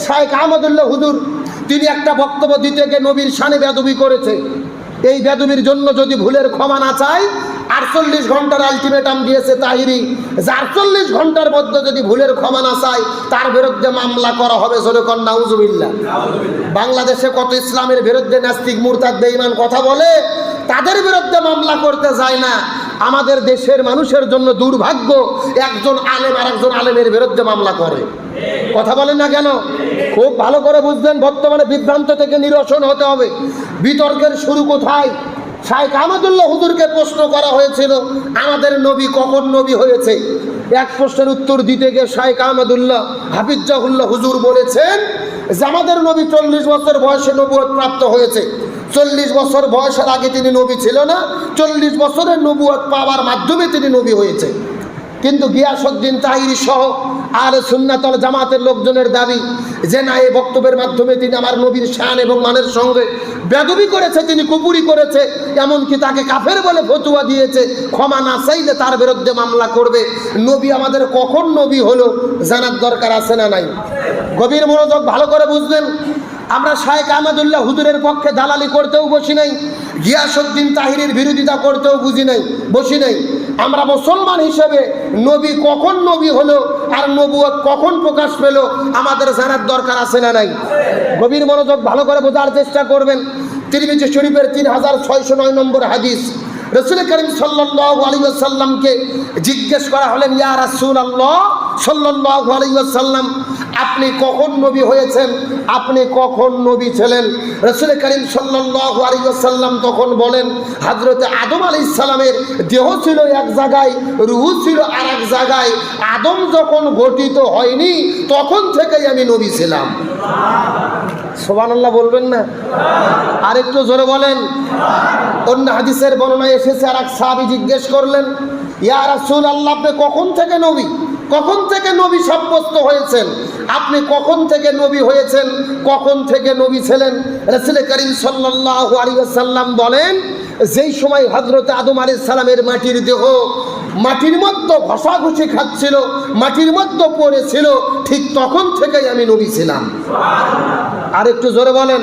শাইখ আহমদুল্লাহ হুজুর তিনি একটা বক্তব্য দিতে গিয়ে নবীর শানে বেয়াদবি করেছে। এই বেয়াদবির জন্য যদি ভুলের ক্ষমা না চায়, 48 ঘন্টার আলটিমেটাম দিয়েছে তাহিরি, যে 48 ঘন্টার মধ্যে যদি ভুলের ক্ষমা না চায় তার বিরুদ্ধে মামলা করা হবে। জোরেকন নাউজুবিল্লাহ। বাংলাদেশে কত ইসলামের বিরুদ্ধে নাস্তিক মুরতাদ বেঈমান কথা বলে, তাদের বিরুদ্ধে মামলা করতে যায় না। আমাদের দেশের মানুষের জন্য দুর্ভাগ্য, একজন আলেম আর একজন আলেমের বিরুদ্ধে মামলা করে। কথা বলেন না কেন? খুব ভালো করে বুঝবেন, বর্তমানে বিভ্রান্ত থেকে নিরসন হতে হবে। বিতর্কের শুরু কোথায়? শাইখ আহমদুল্লাহ হুজুরকে প্রশ্ন করা হয়েছিল আমাদের নবী কখন নবী হয়েছে। এক প্রশ্নের উত্তর দিতে গিয়ে শাইখ আহমদুল্লাহ হাফিজাহুল্লাহ হুজুর বলেছেন যে আমাদের নবী 40 বছর বয়সে নবুয়ত প্রাপ্ত হয়েছে। 40 বছর বয়সের আগে তিনি নবী ছিল না, 40 বছরের নবুয়ত পাওয়ার মাধ্যমে তিনি নবী হয়েছে। কিন্তু গিয়াসউদ্দিন তাহিরি সহ আহলে সুন্নাত ওয়াল জামাতের লোকজনের দাবি যে না, এই বক্তব্যের মাধ্যমে তিনি আমার নবীর শান এবং মানের সঙ্গে বেয়াদবি করেছে, তিনি কুফরি করেছে, এমনকি তাকে কাফের বলে ফতোয়া দিয়েছে। ক্ষমা না চাইলে তার বিরুদ্ধে মামলা করবে। নবী আমাদের কখন নবী হলো জানার দরকার আছে না নাই? গভীর মনোযোগ ভালো করে বুঝবেন। আমরা শাইখ আহমদুল্লাহ হুজুরের পক্ষে দালালি করতেও বসি নাই, গিয়াসউদ্দিন তাহিরির বিরোধিতা করতেও বসি নাই। আমরা মুসলমান হিসেবে নবী কখন নবী হলো আর নবুয়ত কখন প্রকাশ পেল আমাদের জানার দরকার আছে না নাই? গভীর মনোযোগ ভালো করে বোঝার চেষ্টা করবেন। তিরমিজি শরীফের 3609 নম্বর হাদিস, রাসূল করিম সাল্লাল্লাহু আলাইহি ওয়াসাল্লামকে জিজ্ঞেস করা হলেন, ইয়া রাসূলুল্লাহ সাল্লাল্লাহু আলাইহি ওয়াসাল্লাম, আপনি কখন নবী হয়েছেন, আপনি কখন নবী ছিলেন? রাসূল করিম সাল্লাল্লাহু আলাইহি ওয়াসাল্লাম তখন বলেন, হযরত আদম আলাইহিস সালামের দেহ ছিল এক জায়গায়, রূহ ছিল আরেক জায়গায়। আদম যখন গঠিত হয়নি তখন থেকেই আমি নবী ছিলাম। সুবহানাল্লাহ বলবেন না? আর একটু জোরে বলেন। অন্য হাদিসের বর্ণনায় এসেছে, আর এক সাহাবী জিজ্ঞেস করলেন, ইয়া রাসূলুল্লাহ, আপনি কখন থেকে নবী, কখন থেকে নবী সাব্যস্ত হয়েছেন? আপনি কখন থেকে নবী হয়েছেন, কখন থেকে নবী ছিলেন? রাসূল করিম সাল্লাল্লাহু আলাইহি ওয়াসাল্লাম বলেন, যেই সময় হযরত আদম আলাইহিস সালামের মাটির দেহ মাটির মধ্যে ঘষাঘষি খাচ্ছিল, মাটির মধ্যে পড়েছিল, ঠিক তখন থেকেই আমি নবী ছিলাম। আর একটু জোরে বলেন।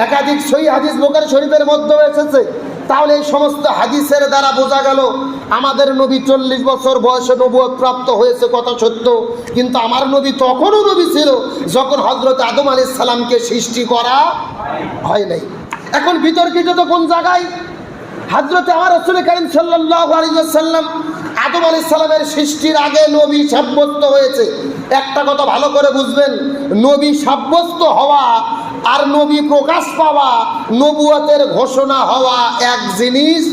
একাধিক সহিহ হাদিস বুখারী শরীফের মধ্যে এসেছে। তাহলে এই সমস্ত হাদিসের দ্বারা বোঝা গেল আমাদের নবী 40 বছর বয়সে নবুয়ত প্রাপ্ত হয়েছে, কথা সত্য। কিন্তু আমার নবী তখনও নবী ছিল যখন হযরত আদম আলাইহিস সালামকে সৃষ্টি করা হয় নাই। এখন বিতর্কিত তো কোন জায়গায়? হযরত আমার রাসূল করিম সাল্লাল্লাহু আলাইহি ওয়াসাল্লাম আদম আলাইহিস সালামের সৃষ্টির আগে নবী সাব্যস্ত হয়েছে। একটা কথা ভালো করে বুঝবেন, নবী সাব্যস্ত হওয়া আর নবী প্রকাশ পাওয়া, নবুয়তের ঘোষণা হওয়া এক জিনিস।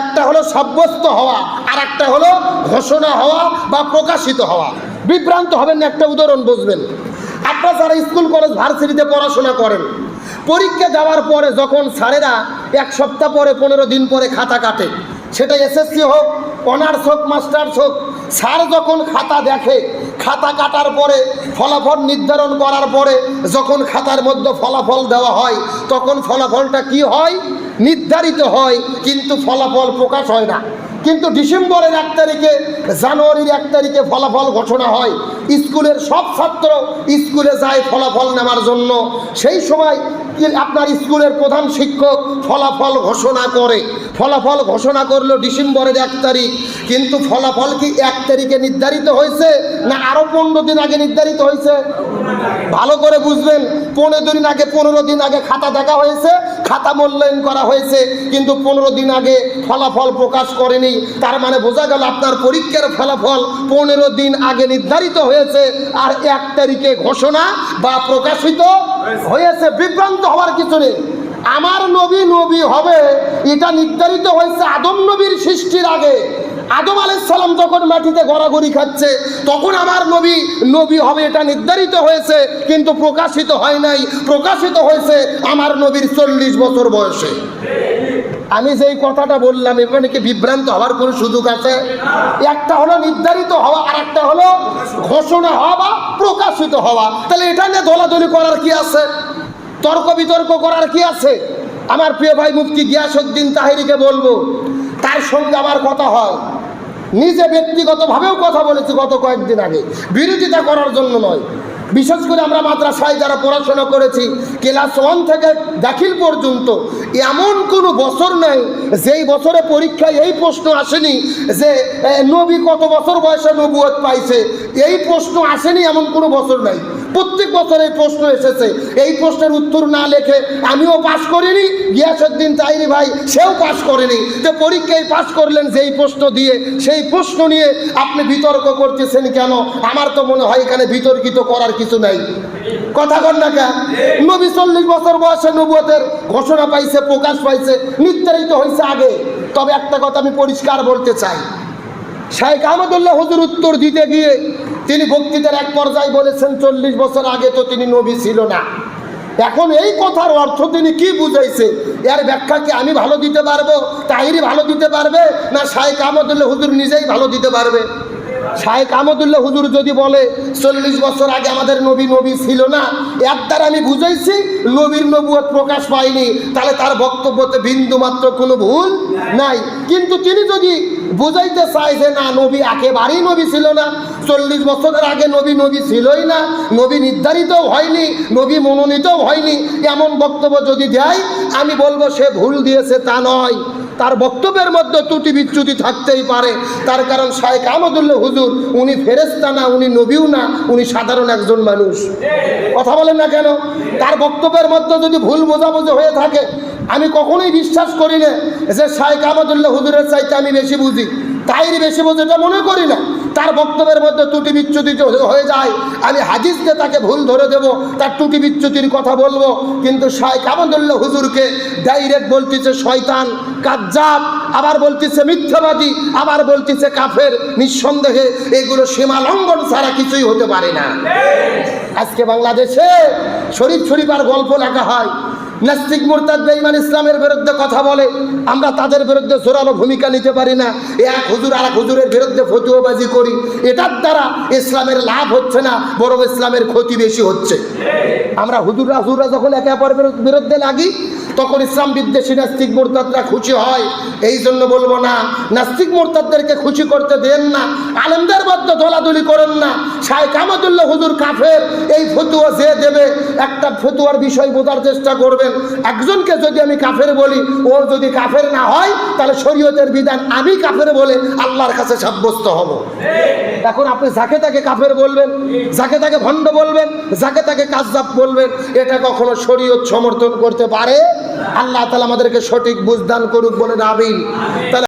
একটা হলো সাব্যস্ত হওয়া, আর একটা হলো ঘোষণা হওয়া বা প্রকাশিত হওয়া। বিভ্রান্ত হবেন না, একটা উদাহরণ বুঝবেন। আপনারা যারা স্কুল কলেজ ভার্সিটিতে পড়াশোনা করেন, পরীক্ষা দেওয়ার পরে যখন স্যারেরা 1 সপ্তাহ পরে 15 দিন পরে খাতা কাটে, সেটা এসএসসি হোক, অনার্স হোক, মাস্টার্স হোক, স্যার যখন খাতা দেখে, খাতা কাটার পরে ফলাফল নির্ধারণ করার পরে যখন খাতার মধ্যে ফলাফল দেওয়া হয়, তখন ফলাফলটা কি হয়? নির্ধারিত হয়, কিন্তু ফলাফল প্রকাশ হয় না। কিন্তু ডিসেম্বরের 1 তারিখে, জানুয়ারির 1 তারিখে ফলাফল ঘোষণা হয়। স্কুলের সব ছাত্র স্কুলে যায় ফলাফল নেওয়ার জন্য। সেই সময় আপনার স্কুলের প্রধান শিক্ষক ফলাফল ঘোষণা করে। ফলাফল ঘোষণা করলো ডিসেম্বরের 1 তারিখ, কিন্তু ফলাফল কি 1 তারিখে নির্ধারিত হয়েছে না আরও 15 দিন আগে নির্ধারিত হয়েছে? ভালো করে বুঝবেন। 15 দিন আগে খাতা দেখা হয়েছে, খাতা মূল্যায়ন করা হয়েছে, কিন্তু 15 দিন আগে ফলাফল প্রকাশ করেনি। তার মানে বোঝা গেল আপনার পরীক্ষার ফলাফল 15 দিন আগে নির্ধারিত হয়েছে আর 1 তারিখে ঘোষণা বা প্রকাশিত হয়েছে। বিভ্রান্ত হওয়ার কিছু নেই। আমার নবী নবী হবে এটা নির্ধারিত হয়েছে আদম নবীর সৃষ্টির আগে। আদম আলাইহিস সালাম যখন মাটিতে গড়াগড়ি খাচ্ছে তখন আমার নবী নবী হবে এটা নির্ধারিত হয়েছে, কিন্তু প্রকাশিত হয় নাই। প্রকাশিত হয়েছে আমার নবীর 40 বছর বয়সে। আমি যেই কথাটা বললাম, এখানে কি বিভ্রান্ত হওয়ার কোনো সুযোগ আছে? একটা হলো নির্ধারিত হওয়া, আর একটা হলো ঘোষণা হওয়া বা প্রকাশিত হওয়া। তাহলে এটা নিয়ে দলাদলি করার কি আছে? তর্ক বিতর্ক করার কি আছে? আমার প্রিয় ভাই মুফতি গিয়াসউদ্দিন তাহিরিকে বলবো, তার সঙ্গে আমার কথা হয়, নিজে ব্যক্তিগতভাবেও কথা বলেছি গত কয়েকদিন আগে, বিরোধিতা করার জন্য নয়। বিশেষ করে আমরা মাদ্রাসায় যারা পড়াশোনা করেছি ক্লাস 1 থেকে দাখিল পর্যন্ত এমন কোনো বছর নেই যেই বছরে পরীক্ষায় এই প্রশ্ন আসেনি যে নবী কত বছর বয়সে নবুয়ত পাইছে, এই প্রশ্ন আসেনি এমন কোনো বছর নাই। প্রত্যেক বছর এই প্রশ্ন এসেছে। এই প্রশ্নের উত্তর না লেখে আমিও পাশ করিনি, গিয়াসউদ্দিন তাইরি ভাই সেও পাশ করেনি। তো পরীক্ষায় পাশ করলেন যেই প্রশ্ন দিয়ে, সেই প্রশ্ন নিয়ে আপনি বিতর্ক করতেছেন কেন? আমার তো মনে হয় এখানে বিতর্কিত করার কিছু নাই। কথা কন না কেন? নবী 40 বছর বয়সে নবুয়তের ঘোষণা পাইছে, প্রকাশ পাইছে, নির্ধারিত হয়েছে আগে। তবে একটা কথা আমি পরিষ্কার বলতে চাই, শাইখ আহমদুল্লাহ হুজুর উত্তর দিতে গিয়ে তিনি বক্তৃতার এক পর্যায়ে বলেছেন 40 বছর আগে তো তিনি নবী ছিল না। এখন এই কথার অর্থ তিনি কি বুঝাইছে, এর ব্যাখ্যা কি আমি ভালো দিতে পারবো, তাহিরি ভালো দিতে পারবে, না শাইখ আহমদুল্লাহ হুজুর নিজেই ভালো দিতে পারবে? শাইখ আহমদুল্লাহ হুজুর যদি বলে 40 বছর আগে আমাদের নবী ছিল না, এর দ্বারা আমি বুঝাইছি নবীর নবুয়ত প্রকাশ পায়নি, তাহলে তার বক্তব্যতে বিন্দু মাত্র কোনো ভুল নাই। কিন্তু তিনি যদি বুঝাইতে চায় যে না, নবী একেবারেই নবী ছিল না, 40 বছরের আগে নবী ছিলই না, নবী নির্ধারিতও হয়নি, নবী মনোনীতও হয়নি, এমন বক্তব্য যদি দেয়, আমি বলবো সে ভুল দিয়েছে তা নয়, তার বক্তব্যের মধ্যে ত্রুটি বিচ্যুতি থাকতেই পারে। তার কারণ শাইখ আহমদুল্লাহ হুজুর উনি ফেরেশতা না, উনি নবীও না, উনি সাধারণ একজন মানুষ। কথা বলেন না কেন? তার বক্তব্যের মধ্যে যদি ভুল বোঝাবুঝি হয়ে থাকে, আমি কখনোই বিশ্বাস করি না যে শাইখ আহমদুল্লাহ হুজুরের চাইতে আমি বেশি বুঝি, তাইরই বেশি বোঝে, এটা মনে করি না। তার বক্তব্যের মধ্যে ত্রুটি বিচ্যুতি হয়ে যায়, আমি হাদিসকে তাকে ভুল ধরে দেব, তার ত্রুটি বিচ্যুতির কথা বলবো। কিন্তু শাইখ আহমদুল্লাহ হুজুরকে ডাইরেক্ট বলতেছে শয়তান, কাজ্জাব, আবার বলতেছে মিথ্যাবাদী, আবার বলতেছে কাফের। নিঃসন্দেহে এগুলো সীমা লঙ্ঘন ছাড়া কিছুই হতে পারে না। আজকে বাংলাদেশে শরীফ আর গল্প লেখা হয়, নাস্তিক মুরতাদ বেঈমান ইসলামের বিরুদ্ধে কথা বলে, আমরা তাদের বিরুদ্ধে জোরালো ভূমিকা নিতে পারি না। এক হুজুর আর এক হুজুরের বিরুদ্ধে ফতুয়াবাজি করি, এটার দ্বারা ইসলামের লাভ হচ্ছে না, বরং ইসলামের ক্ষতি বেশি হচ্ছে। আমরা হুজুররা যখন একে অপরের বিরুদ্ধে লাগি, তখন ইসলাম বিদ্বেষী নাস্তিক মুরতাদরা খুশি হয়। এই জন্য বলবো না, নাস্তিক মুরতাদদেরকে খুশি করতে দেন না, আলেমদের মধ্যে দলাদলি করেন না। শাইখ আহমদুল্লাহ হুজুর কাফের, এই ফতুয়া যে দেবে, একটা ফতুয়ার বিষয় বোঝার চেষ্টা করবেন। একজনকে যদি আমি কাফের বলি, ও যদি কাফের না হয়, তাহলে শরীয়তের বিধান আমি কাফের বলে আল্লাহর কাছে সাব্যস্ত হব। এখন আপনি যাকে তাকে কাফের বলবেন, যাকে তাকে ভণ্ড বলবেন, যাকে তাকে কাযযাব বলবেন, এটা কখনো শরীয়ত সমর্থন করতে পারে? আল্লাহ তাআলা আমাদেরকে সঠিক বুঝদান করুক বলে আমিন।